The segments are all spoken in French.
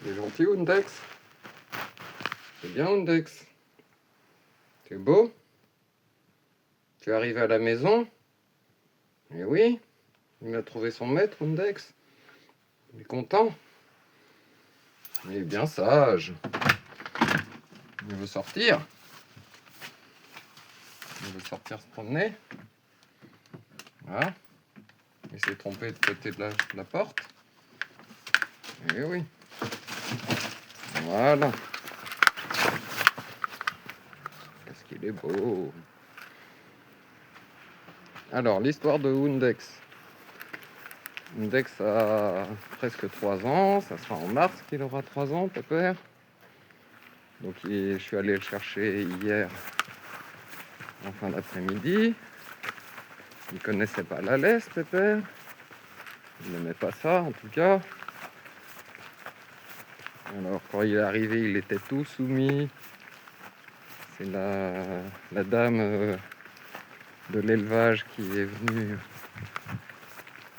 Il est gentil, Undex. C'est bien, Undex. C'est beau. Tu es arrivé à la maison. Eh oui, il a trouvé son maître, Undex. Il est content. Il est bien sage. Il veut sortir. Il veut sortir se promener. Voilà. Il s'est trompé de côté de la porte. Eh oui. Voilà. Qu'est-ce qu'il est beau. Alors, l'histoire de Undex. Undex a presque 3 ans. Ça sera en mars qu'il aura 3 ans, pépère. Donc, je suis allé le chercher hier en fin d'après-midi. Il connaissait pas la laisse, pépère. Il n'aimait pas ça, en tout cas. Alors, quand il est arrivé, il était tout soumis. C'est la dame de l'élevage qui est venue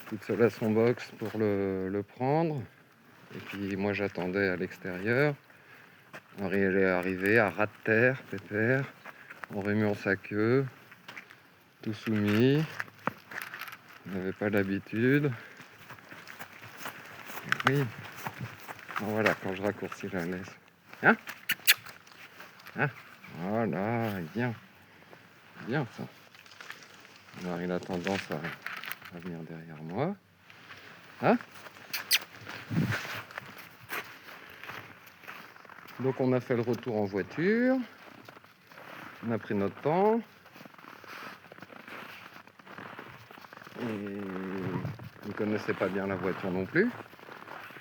toute seule à son box pour le prendre. Et puis, moi, j'attendais à l'extérieur. Henri, elle est arrivée à ras de terre, pépère, en remuant sa queue, tout soumis. Il n'avait pas l'habitude. Oui. Voilà, quand je raccourcis la laisse. Hein? Hein? Voilà, bien. Bien ça. Alors il a tendance à venir derrière moi. Hein? Donc on a fait le retour en voiture. On a pris notre temps. Et il ne connaissait pas bien la voiture non plus.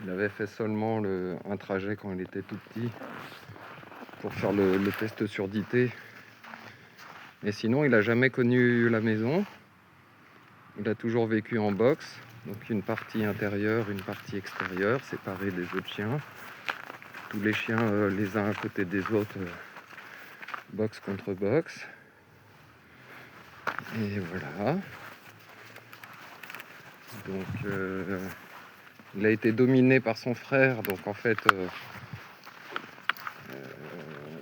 Il avait fait seulement un trajet quand il était tout petit pour faire le test surdité. Et sinon, il n'a jamais connu la maison. Il a toujours vécu en box. Donc une partie intérieure, une partie extérieure, séparée des autres chiens. Tous les chiens les uns à côté des autres, box contre box. Et voilà. Donc il a été dominé par son frère, donc en fait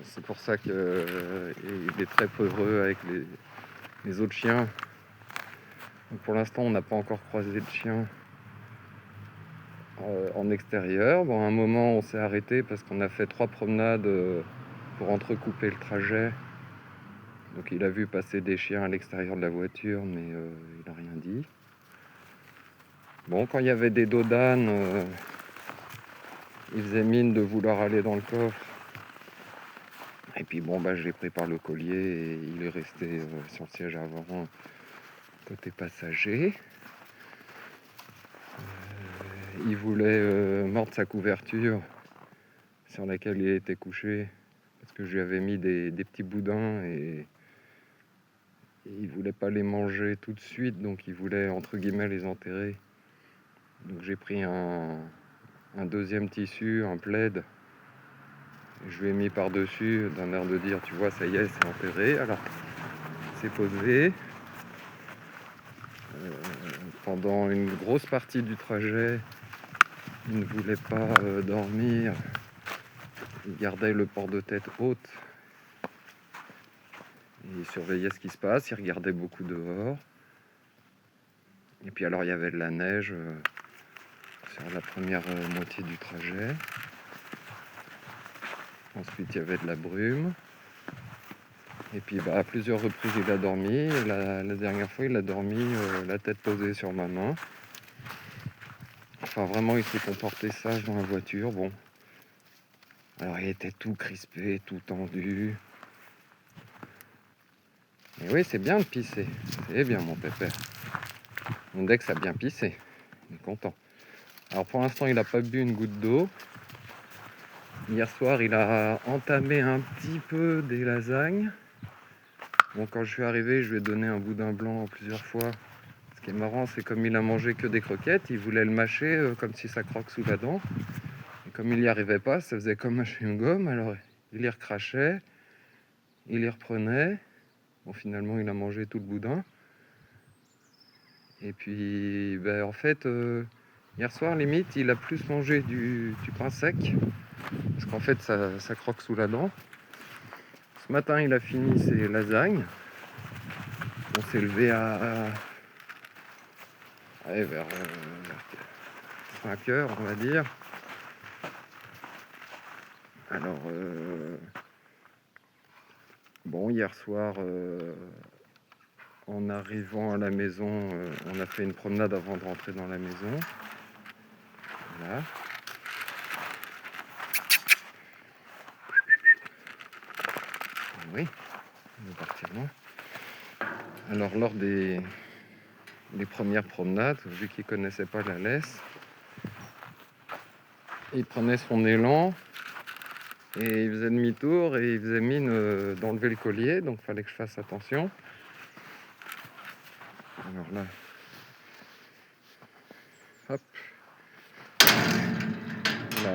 c'est pour ça qu'il est très peureux avec les autres chiens. Donc, pour l'instant on n'a pas encore croisé de chien en extérieur. Bon, à un moment on s'est arrêté parce qu'on a fait 3 promenades pour entrecouper le trajet. Donc il a vu passer des chiens à l'extérieur de la voiture, mais il n'a rien dit. Bon, quand il y avait des dos d'âne, il faisait mine de vouloir aller dans le coffre. Et puis bon, je l'ai pris par le collier et il est resté sur le siège avant, côté passager. Il voulait mordre sa couverture sur laquelle il était couché, parce que je lui avais mis des petits boudins et il voulait pas les manger tout de suite, donc il voulait entre guillemets les enterrer. Donc j'ai pris un deuxième tissu, un plaid, et je lui ai mis par-dessus d'un air de dire, tu vois, ça y est, c'est enterré. Alors c'est posé. Pendant une grosse partie du trajet, il ne voulait pas dormir. Il gardait le port de tête haute. Il surveillait ce qui se passe, il regardait beaucoup dehors. Et puis alors il y avait de la neige sur la première moitié du trajet. Ensuite il y avait de la brume. Et puis à plusieurs reprises il a dormi. La dernière fois il a dormi la tête posée sur ma main. Enfin vraiment il s'est comporté sage dans la voiture. Bon. Alors il était tout crispé, tout tendu. Et oui, c'est bien de pisser. C'est bien, mon pépère. Mon Dex a bien pissé. Il est content. Alors, pour l'instant, il n'a pas bu une goutte d'eau. Hier soir, il a entamé un petit peu des lasagnes. Bon, quand je suis arrivé, je lui ai donné un boudin blanc plusieurs fois. Ce qui est marrant, c'est comme il a mangé que des croquettes, il voulait le mâcher comme si ça croque sous la dent. Et comme il n'y arrivait pas, ça faisait comme mâcher une gomme. Alors, il y recrachait, il y reprenait. Bon, finalement, il a mangé tout le boudin. Et puis, en fait, Hier soir, limite, il a plus mangé du pain sec, parce qu'en fait, ça croque sous la dent. Ce matin, il a fini ses lasagnes. On s'est levé vers 5 heures, on va dire. Alors, bon, hier soir, en arrivant à la maison, on a fait une promenade avant de rentrer dans la maison. Voilà. Oui, nous partirons. Alors, lors des premières promenades, vu qu'il ne connaissait pas la laisse, il prenait son élan et il faisait demi-tour et il faisait mine d'enlever le collier, donc il fallait que je fasse attention. Alors là, hop.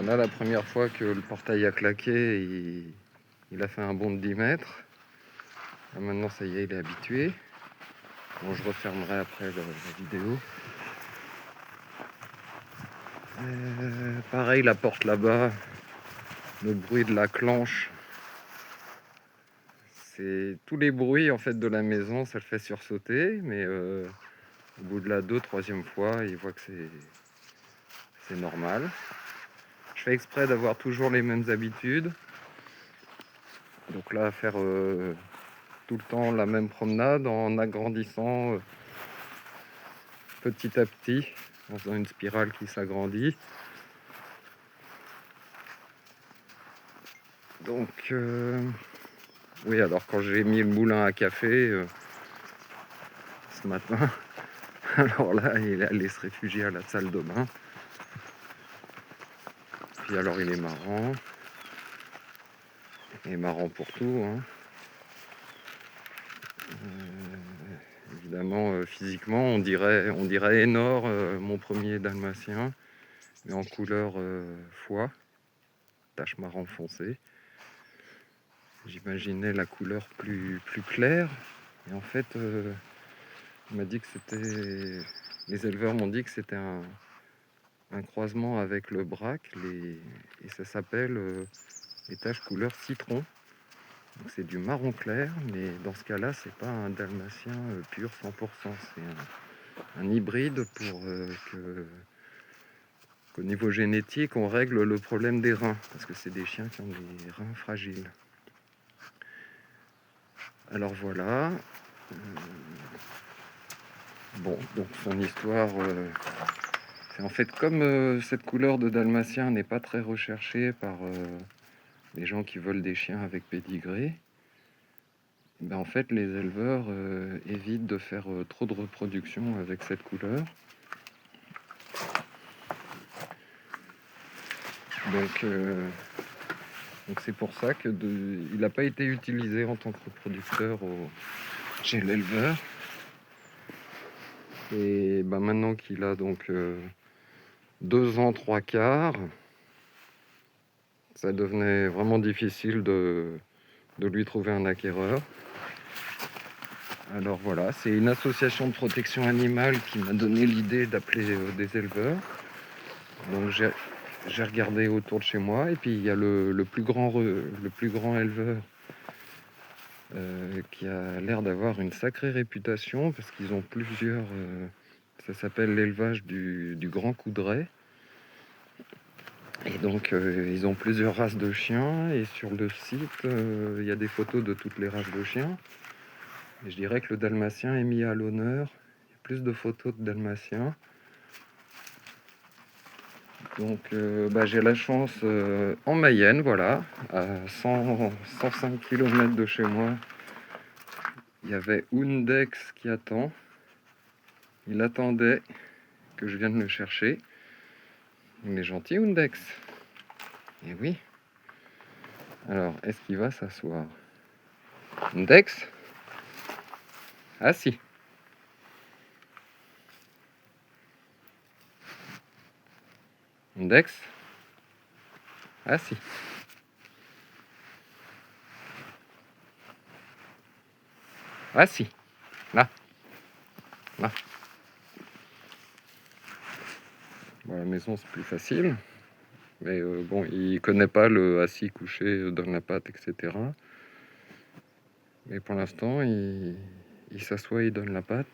Là, la première fois que le portail a claqué, il a fait un bond de 10 mètres. Là, maintenant, ça y est, il est habitué. Bon, je refermerai après la vidéo. Pareil, la porte là-bas, le bruit de la clenche, c'est tous les bruits en fait de la maison, ça le fait sursauter, mais au bout de la 2e, 3e fois, il voit que c'est normal. Je fais exprès d'avoir toujours les mêmes habitudes. Donc là, faire tout le temps la même promenade en agrandissant petit à petit, en faisant une spirale qui s'agrandit. Donc, oui, alors quand j'ai mis le moulin à café ce matin, alors là, il est allé se réfugier à la salle de bain. Puis alors, il est marrant. Il est marrant pour tout, hein. Évidemment, physiquement, on dirait Énor, mon premier dalmatien, mais en couleur foie, tache marron foncé. J'imaginais la couleur plus claire, et en fait, on m'a dit que c'était... Les éleveurs m'ont dit que c'était un croisement avec le braque, et ça s'appelle les taches couleur citron. Donc c'est du marron clair, mais dans ce cas-là, c'est pas un dalmatien pur 100%, c'est un hybride pour qu'au niveau génétique, on règle le problème des reins, parce que c'est des chiens qui ont des reins fragiles. Alors voilà. Bon, donc son histoire, c'est en fait comme cette couleur de dalmatien n'est pas très recherchée par les gens qui veulent des chiens avec pédigré. Ben en fait, les éleveurs évitent de faire trop de reproduction avec cette couleur. Donc c'est pour ça que il n'a pas été utilisé en tant que reproducteur chez l'éleveur. Et ben maintenant qu'il a donc 2 ans, 3/4, ça devenait vraiment difficile de lui trouver un acquéreur. Alors voilà, c'est une association de protection animale qui m'a donné l'idée d'appeler des éleveurs. Donc j'ai regardé autour de chez moi, et puis il y a le plus grand éleveur qui a l'air d'avoir une sacrée réputation, parce qu'ils ont plusieurs... ça s'appelle l'élevage du Grand Coudray. Et donc ils ont plusieurs races de chiens, et sur le site, il y a des photos de toutes les races de chiens. Et je dirais que le dalmatien est mis à l'honneur. Il y a plus de photos de dalmatiens. Donc j'ai la chance en Mayenne, voilà, à 105 km de chez moi, il y avait Undex qui attend. Il attendait que je vienne le chercher. Il est gentil, Undex. Et oui. Alors, est-ce qu'il va s'asseoir? Undex? Ah si. Undex? Ah si. Ah si. Là. Là. à la maison, c'est plus facile. Mais bon, il connaît pas le assis, couché, donne la patte, etc. Mais pour l'instant, il s'assoit, il donne la patte.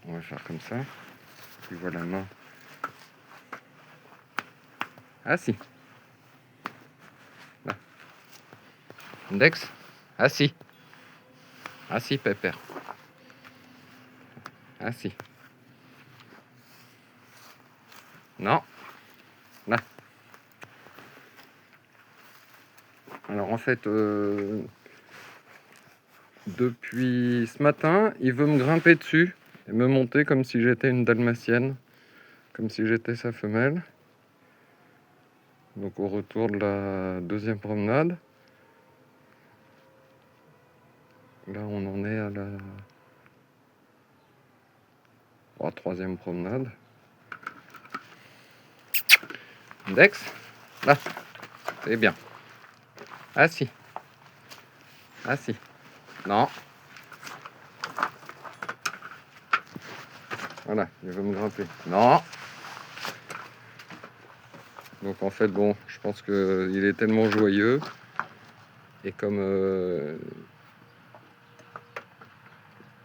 On va faire comme ça. Puis voilà la main. Assis. Là. Index. Assis. Assis, pépère. Assis. Non. Là. Alors en fait, depuis ce matin, il veut me grimper dessus et me monter comme si j'étais une dalmatienne, comme si j'étais sa femelle. Donc au retour de la deuxième promenade, là on en est à la troisième promenade. Index, là, c'est bien. Assis. Assis. Non. Voilà, il veut me grimper. Non. Donc en fait, bon, je pense qu'il est tellement joyeux. Et comme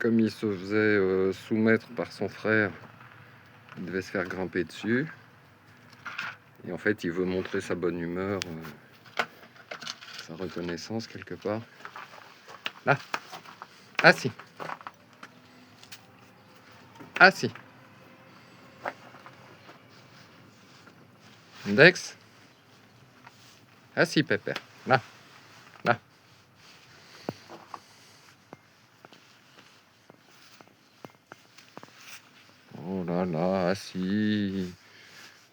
il se faisait soumettre par son frère, il devait se faire grimper dessus. Et en fait, il veut montrer sa bonne humeur, sa reconnaissance quelque part. Là. Assis. Assis. Index. Assis, pépère. Là. Là. Oh là là, assis.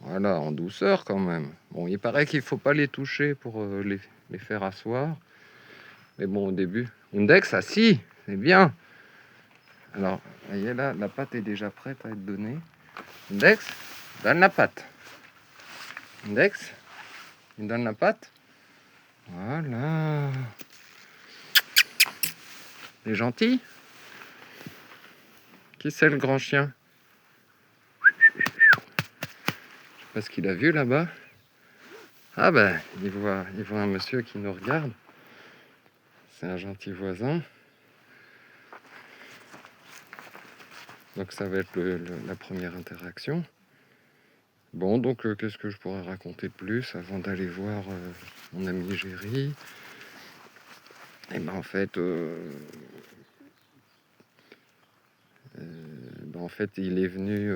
Voilà, en douceur quand même. Bon, il paraît qu'il faut pas les toucher pour les faire asseoir. Mais bon, au début, Index, assis, c'est bien. Alors, vous voyez là, la pâte est déjà prête à être donnée. Index, donne la pâte. Index, il donne la pâte. Voilà. Il est gentil. Qui c'est le grand chien? Je sais pas ce qu'il a vu là-bas. Ah ben, il voit un monsieur qui nous regarde. C'est un gentil voisin. Donc ça va être la première interaction. Bon, donc qu'est-ce que je pourrais raconter de plus avant d'aller voir mon ami Géry? Et ben en fait, il est venu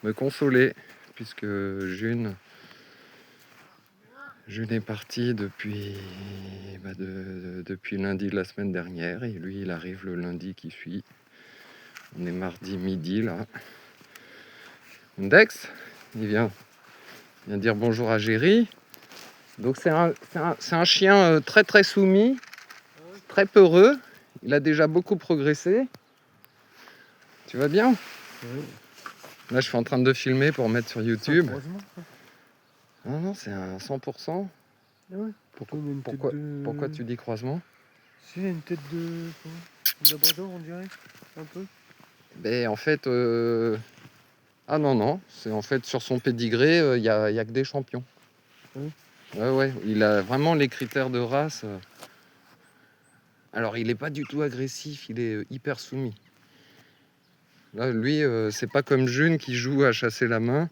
me consoler puisque June est partie depuis lundi de la semaine dernière et lui il arrive le lundi qui suit. On est mardi midi là. Index, il vient dire bonjour à Géry. Donc c'est un chien très très soumis, très peureux. Il a déjà beaucoup progressé. Tu vas bien? Oui. Là je suis en train de filmer pour mettre sur YouTube. Non, Non, c'est un 100%. Ah ouais. Pourquoi tu dis croisement? C'est une tête de labrador, on dirait, un peu. Ben, en fait, ah non, c'est en fait sur son pédigré, il y a que des champions. Oui. Ouais, il a vraiment les critères de race. Alors, il n'est pas du tout agressif, il est hyper soumis. Là, lui, c'est pas comme June qui joue à chasser la main.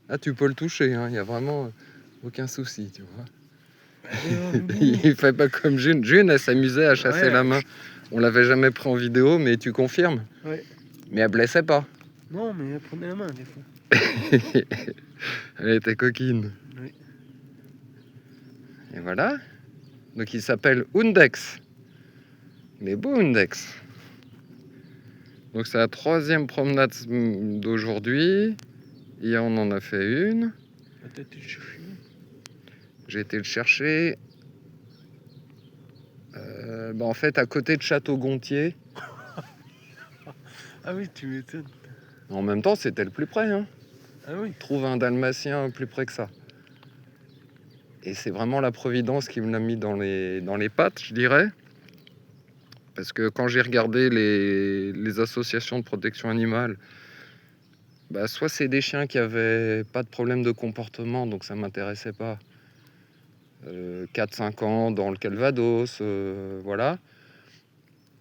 Là, tu peux le toucher, hein, il n'y a vraiment aucun souci, tu vois. Il fait pas comme June. June, elle s'amusait à chasser la main. On l'avait jamais pris en vidéo, mais tu confirmes? Ouais. Mais elle blessait pas. Non, mais elle prenait la main des fois. Elle était coquine. Oui. Et voilà. Donc il s'appelle Undex. Il est beau Undex. Donc c'est la troisième promenade d'aujourd'hui. Hier on en a fait une. T'as été le chercher? J'ai été le chercher. En fait à côté de Château-Gontier. Ah oui, tu m'étonnes. En même temps c'était le plus près. Hein. Ah oui. Trouve un dalmatien plus près que ça. Et c'est vraiment la providence qui me l'a mis dans les pattes, je dirais. Parce que quand j'ai regardé les associations de protection animale, bah, soit c'est des chiens qui avaient pas de problème de comportement, donc ça m'intéressait pas. 4-5 ans dans le Calvados, voilà.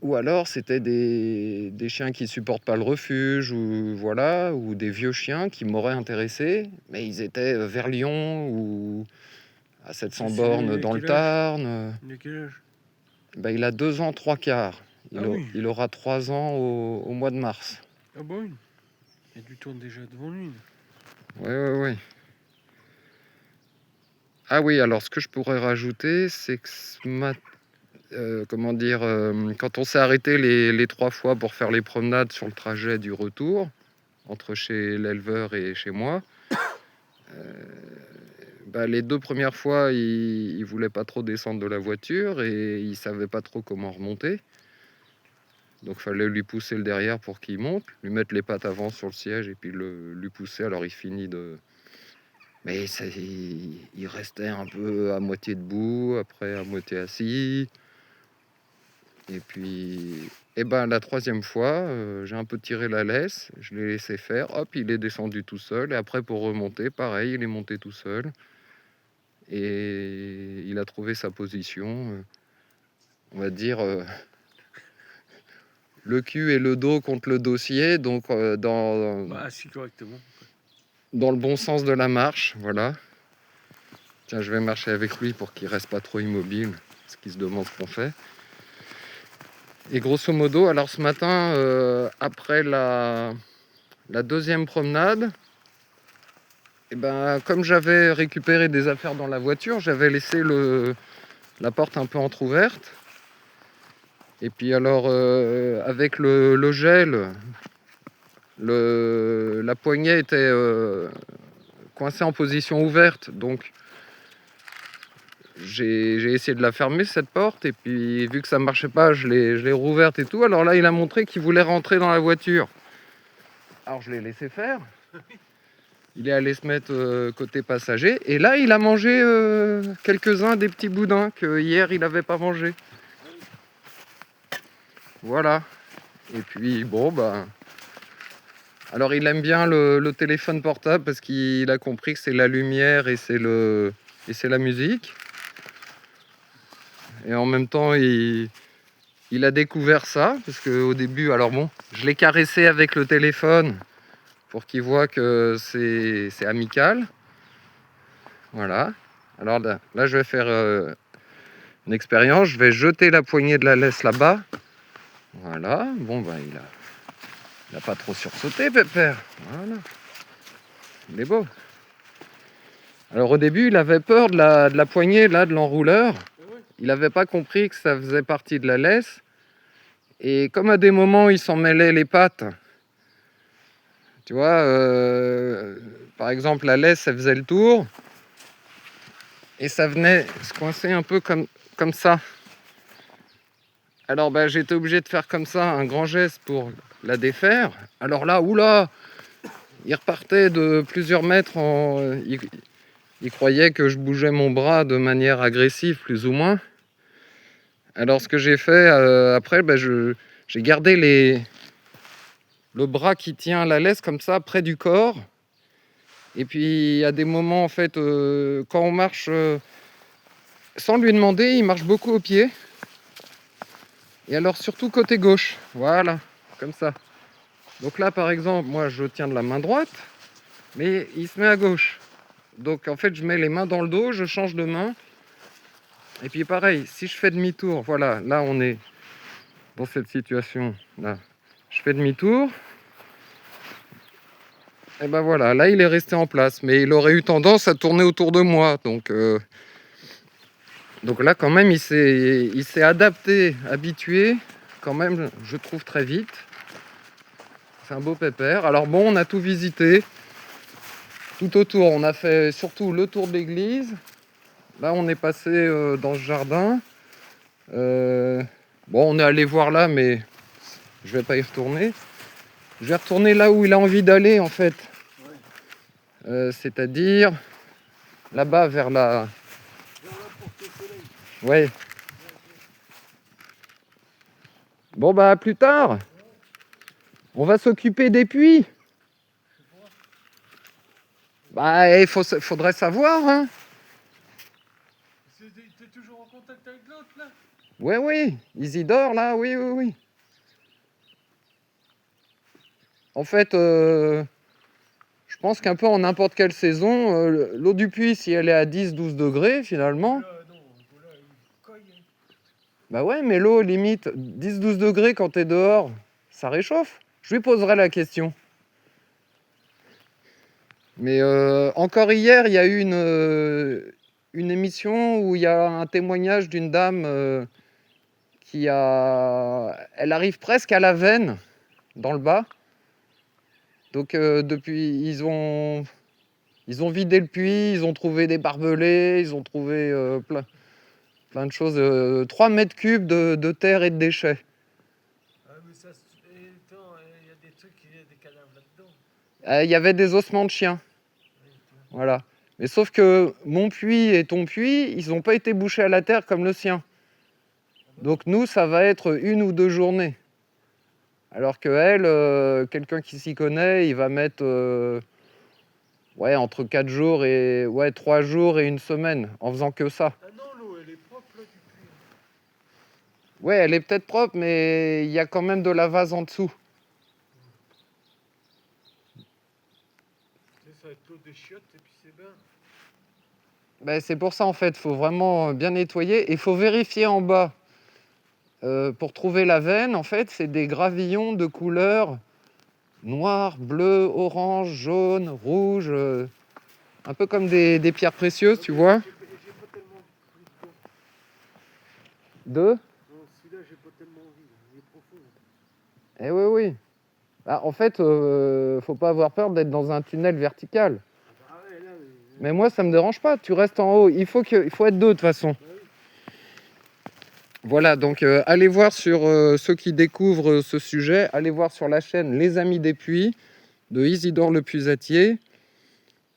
Ou alors c'était des chiens qui supportent pas le refuge, ou voilà, ou des vieux chiens qui m'auraient intéressé, mais ils étaient vers Lyon ou à 700 C'est bornes dans le quel âge? Tarn. De quel âge? Bah, il a 2 ans, 3 quarts. Ah oui. Il aura 3 ans au mois de mars. Ah bah oui. Il y a du temps déjà devant lui. Ouais, ouais, ouais. Ah oui, alors ce que je pourrais rajouter, c'est que comment dire, quand on s'est arrêté les 3 fois pour faire les promenades sur le trajet du retour, entre chez l'éleveur et chez moi, bah, les 2 premières fois, il voulait pas trop descendre de la voiture et il savait pas trop comment remonter. Donc fallait lui pousser le derrière pour qu'il monte, lui mettre les pattes avant sur le siège et puis lui pousser. Alors il finit de... Mais il restait un peu à moitié debout, après à moitié assis. Et puis, eh ben, la 3e fois, j'ai un peu tiré la laisse, je l'ai laissé faire, hop, il est descendu tout seul. Et après, pour remonter, pareil, il est monté tout seul. Et il a trouvé sa position, on va dire, le cul et le dos contre le dossier, donc Bah, assis correctement. dans le bon sens de la marche, voilà. Tiens, je vais marcher avec lui pour qu'il reste pas trop immobile, parce qu'il se demande ce qu'on fait. Et grosso modo, alors ce matin, après la 2e promenade, et ben, comme j'avais récupéré des affaires dans la voiture, j'avais laissé la porte un peu entrouverte. Et puis alors, avec le gel, la poignée était coincée en position ouverte. Donc, j'ai essayé de la fermer, cette porte. Et puis, vu que ça ne marchait pas, je l'ai rouverte et tout. Alors là, il a montré qu'il voulait rentrer dans la voiture. Alors, je l'ai laissé faire. Il est allé se mettre côté passager. Et là, il a mangé quelques-uns des petits boudins que hier, il n'avait pas mangé. Voilà. Et puis, bon, bah... Alors, il aime bien le téléphone portable parce qu'il a compris que c'est la lumière et c'est la musique. Et en même temps, il a découvert ça. Parce qu'au début, alors bon, je l'ai caressé avec le téléphone pour qu'il voit que c'est amical. Voilà. Alors là, je vais faire une expérience. Je vais jeter la poignée de la laisse là-bas. Voilà. Bon, ben, il n'a pas trop sursauté, Pépère. Voilà. Il est beau. Alors au début, il avait peur de la poignée, là, de l'enrouleur. Il n'avait pas compris que ça faisait partie de la laisse. Et comme à des moments, il s'en mêlait les pattes. Tu vois, par exemple, la laisse, elle faisait le tour. Et ça venait se coincer un peu comme ça. Alors bah, j'étais obligé de faire comme ça, un grand geste pour la défaire. Alors là, oula, il repartait de plusieurs mètres. Il croyait que je bougeais mon bras de manière agressive, plus ou moins. Alors ce que j'ai fait après, bah, j'ai gardé le bras qui tient la laisse comme ça, près du corps. Et puis à des moments, en fait, quand on marche sans lui demander, il marche beaucoup au pied. Et alors surtout côté gauche, voilà, comme ça. Donc là, par exemple, moi je tiens de la main droite, mais il se met à gauche. Donc en fait, je mets les mains dans le dos, je change de main. Et puis pareil, si je fais demi-tour, voilà, là on est dans cette situation, là. Je fais demi-tour. Et ben voilà, là il est resté en place, mais il aurait eu tendance à tourner autour de moi. Donc là quand même, il s'est adapté, habitué, quand même, je trouve très vite. C'est un beau pépère. Alors bon, on a tout visité. Tout autour, on a fait surtout le tour de l'église. Là, on est passé dans ce jardin. Bon, on est allé voir là, mais je vais pas y retourner. Je vais retourner là où il a envie d'aller, en fait. C'est-à-dire là-bas, vers la... Ouais. Bon, bah, à plus tard. On va s'occuper des puits. Bah, faudrait savoir, hein. T'es toujours en contact avec l'autre, là? Oui, Isidore, là, oui. En fait, je pense qu'un peu en n'importe quelle saison, l'eau du puits, si elle est à 10-12 degrés, finalement, Là, non, voilà, il cogne. bah ouais, mais l'eau, limite, 10-12 degrés quand t'es dehors, ça réchauffe. Je lui poserai la question. Mais encore hier, il y a eu une émission où il y a un témoignage d'une dame Elle arrive presque à la veine, dans le bas. Donc depuis, ils ont vidé le puits, ils ont trouvé des barbelés, ils ont trouvé plein de choses. 3 mètres cubes de terre et de déchets. Ah, mais ça, attends, il y a des trucs, il y a des cadavres là-dedans. Il y avait des ossements de chiens. Voilà. Mais sauf que mon puits et ton puits, ils n'ont pas été bouchés à la terre comme le sien. Donc nous, ça va être 1 ou 2 journées. Alors que elle, quelqu'un qui s'y connaît, il va mettre entre 4 jours et 3 jours et 1 semaine en faisant que ça. Ah non, l'eau, elle est propre, là, du puits. Ouais, elle est peut-être propre, mais il y a quand même de la vase en dessous. Ça va être l'eau des chiottes, et puis c'est bien. Ben, c'est pour ça, en fait, il faut vraiment bien nettoyer. Et il faut vérifier en bas. Pour trouver la veine, en fait, c'est des gravillons de couleur noir, bleu, orange, jaune, rouge. Un peu comme des pierres précieuses, tu vois. J'ai pas tellement pris dedans. Deux. Non, celui-là, j'ai pas tellement envie, il est profond. Eh oui. Bah, en fait, faut pas avoir peur d'être dans un tunnel vertical. Ah ouais, là, Mais moi, ça me dérange pas. Tu restes en haut. Il faut être deux de toute façon. bah oui. Voilà, donc allez voir sur ceux qui découvrent ce sujet. Allez voir sur la chaîne Les Amis des Puits de Isidore Le Pusatier.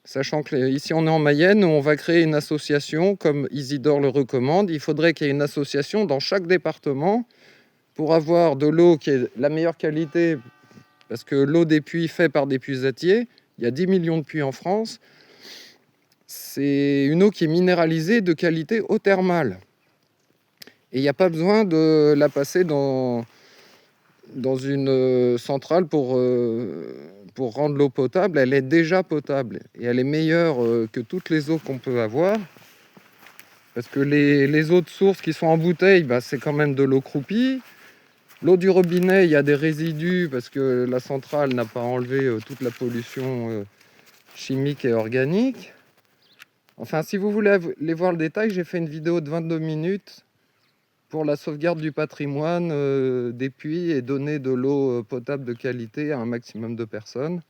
Sachant que ici on est en Mayenne, on va créer une association comme Isidore le recommande. Il faudrait qu'il y ait une association dans chaque département pour avoir de l'eau qui est la meilleure qualité. Parce que l'eau des puits faite par des puisatiers, il y a 10 millions de puits en France. C'est une eau qui est minéralisée de qualité eau thermale. Et il n'y a pas besoin de la passer dans une centrale pour rendre l'eau potable. Elle est déjà potable et elle est meilleure que toutes les eaux qu'on peut avoir. Parce que les eaux de source qui sont en bouteille, c'est quand même de l'eau croupie. L'eau du robinet, il y a des résidus parce que la centrale n'a pas enlevé toute la pollution chimique et organique. Enfin, si vous voulez aller voir le détail, j'ai fait une vidéo de 22 minutes pour la sauvegarde du patrimoine des puits et donner de l'eau potable de qualité à un maximum de personnes.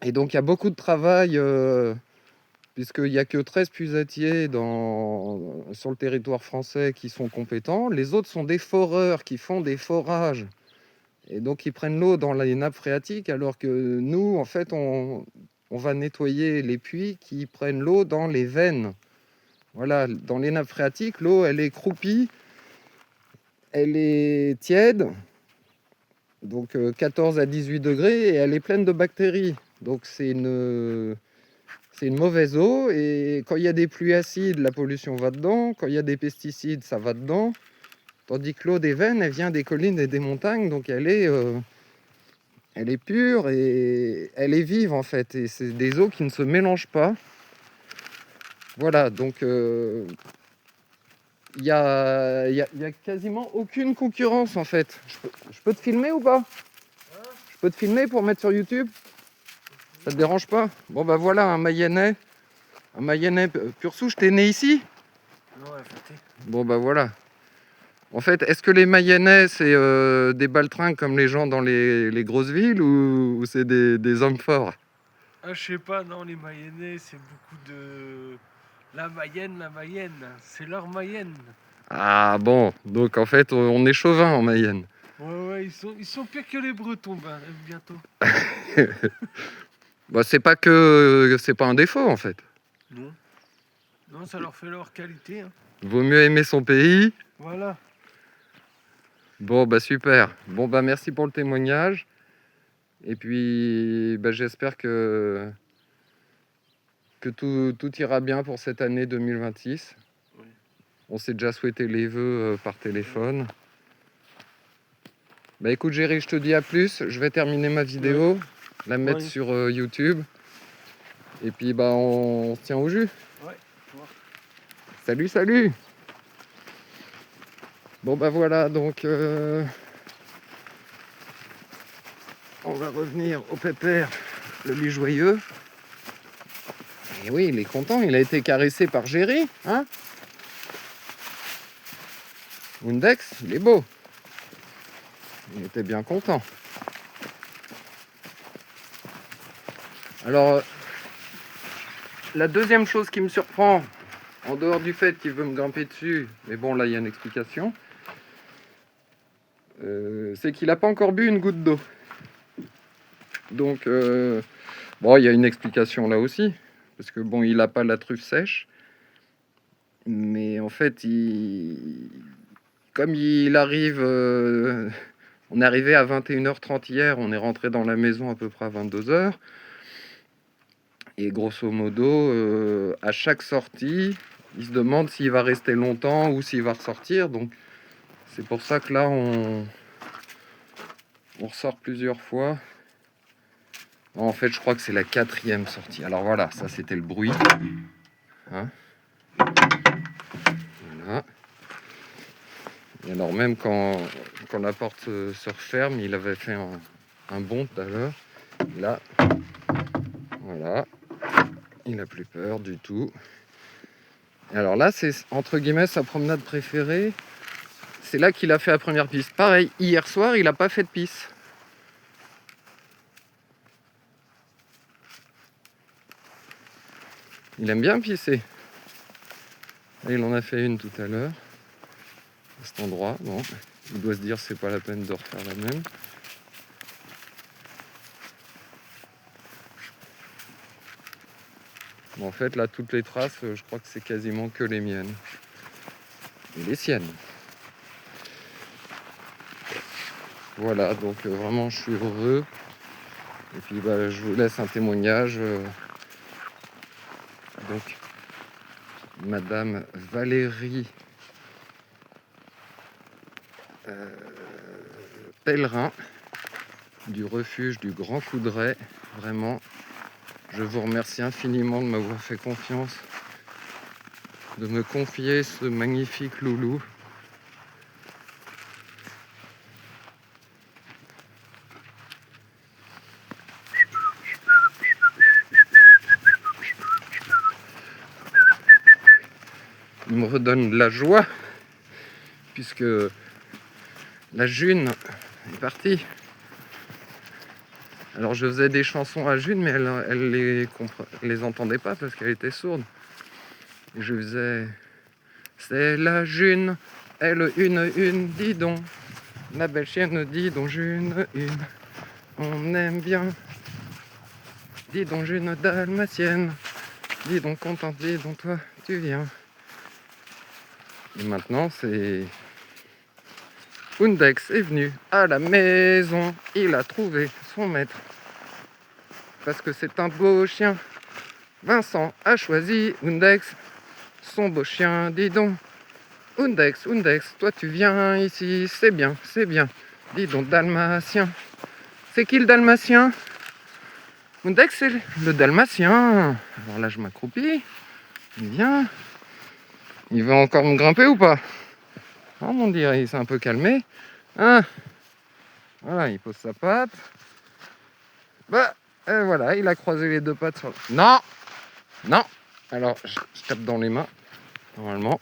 Et donc, il y a beaucoup de travail, puisqu'il n'y a que 13 puisatiers sur le territoire français qui sont compétents. Les autres sont des foreurs qui font des forages. Et donc, ils prennent l'eau dans les nappes phréatiques, alors que nous, en fait, on va nettoyer les puits qui prennent l'eau dans les veines. Voilà, dans les nappes phréatiques, l'eau, elle est croupie, elle est tiède, donc 14 à 18 degrés, et elle est pleine de bactéries. Donc c'est une mauvaise eau, et quand il y a des pluies acides, la pollution va dedans. Quand il y a des pesticides, ça va dedans. Tandis que l'eau des veines, elle vient des collines et des montagnes, donc elle est pure et elle est vive en fait. Et c'est des eaux qui ne se mélangent pas. Voilà, donc il y a quasiment aucune concurrence en fait. Je peux te filmer ou pas? Je peux te filmer pour mettre sur YouTube? Ça te dérange pas? Bon bah voilà, un Mayennais pur souche. T'es né ici? Non, ouais, fâté. Bon bah voilà. En fait, est-ce que les Mayennais, c'est des baltringues comme les gens dans les grosses villes, ou c'est des hommes forts? Ah, je sais pas, non, les Mayennais, c'est beaucoup de... La Mayenne, c'est leur Mayenne. Ah bon, donc en fait, on est chauvin en Mayenne. Ouais, ils sont pires que les Bretons, bientôt. Bah, c'est pas un défaut en fait. Non. Non, ça leur fait leur qualité. Hein. Vaut mieux aimer son pays. Voilà. Bon, bah super. Bon, bah merci pour le témoignage. Et puis, bah, j'espère que tout ira bien pour cette année 2026. Oui. On s'est déjà souhaité les vœux par téléphone. Bah écoute Géry, je te dis à plus. Je vais terminer ma vidéo, la mettre Oui. sur YouTube. Et puis bah on se tient au jus. Ouais. Salut, salut. Bon bah voilà, donc on va revenir au pépère, le lit joyeux. Et oui, il est content, il a été caressé par Géry, hein. Windex, il est beau. Il était bien content. Alors, la deuxième chose qui me surprend, en dehors du fait qu'il veut me grimper dessus, mais bon, là, il y a une explication, c'est qu'il n'a pas encore bu une goutte d'eau. Donc, bon, il y a une explication là aussi, parce que bon, il n'a pas la truffe sèche, mais en fait, comme il arrive, on est arrivé à 21h30 hier, on est rentré dans la maison à peu près à 22h, et grosso modo, à chaque sortie, il se demande s'il va rester longtemps ou s'il va ressortir, donc c'est pour ça que là, on ressort plusieurs fois. En fait, je crois que c'est la 4e sortie. Alors voilà, ça c'était le bruit. Hein, voilà. Et alors même quand la porte se referme, il avait fait un bond tout à l'heure. Là, voilà, il n'a plus peur du tout. Et alors là, c'est entre guillemets sa promenade préférée. C'est là qu'il a fait la première piste. Pareil, hier soir, il n'a pas fait de piste. Il aime bien pisser. Là, il en a fait une tout à l'heure, à cet endroit. Bon, il doit se dire c'est pas la peine de refaire la même. Bon, en fait, là, toutes les traces, je crois que c'est quasiment que les miennes. Et les siennes. Voilà, donc vraiment, je suis heureux. Et puis, bah, je vous laisse un témoignage. Donc, Madame Valérie Pèlerin, du refuge du Grand Coudray. Vraiment, je vous remercie infiniment de m'avoir fait confiance, de me confier ce magnifique loulou. Il me redonne de la joie, puisque la June est partie. Alors je faisais des chansons à June, mais elle les entendait pas parce qu'elle était sourde. Et je faisais « C'est la June, elle une, dis donc, la belle chienne, dis donc June, une, on aime bien, dis donc June dalmatienne, dis donc contente, dis donc toi, tu viens. » Et maintenant, c'est... Windex est venu à la maison, il a trouvé son maître. Parce que c'est un beau chien. Vincent a choisi Windex, son beau chien, dis donc. Windex, toi tu viens ici, c'est bien, c'est bien. Dis donc dalmatien. C'est qui le dalmatien? Windex, c'est le dalmatien. Alors là, je m'accroupis. Il vient. Il veut encore me grimper ou pas? Oh mon dieu, il s'est un peu calmé. Hein, voilà, il pose sa patte. Bah, voilà, il a croisé les deux pattes sur le... Non! Non! Alors, je tape dans les mains, normalement.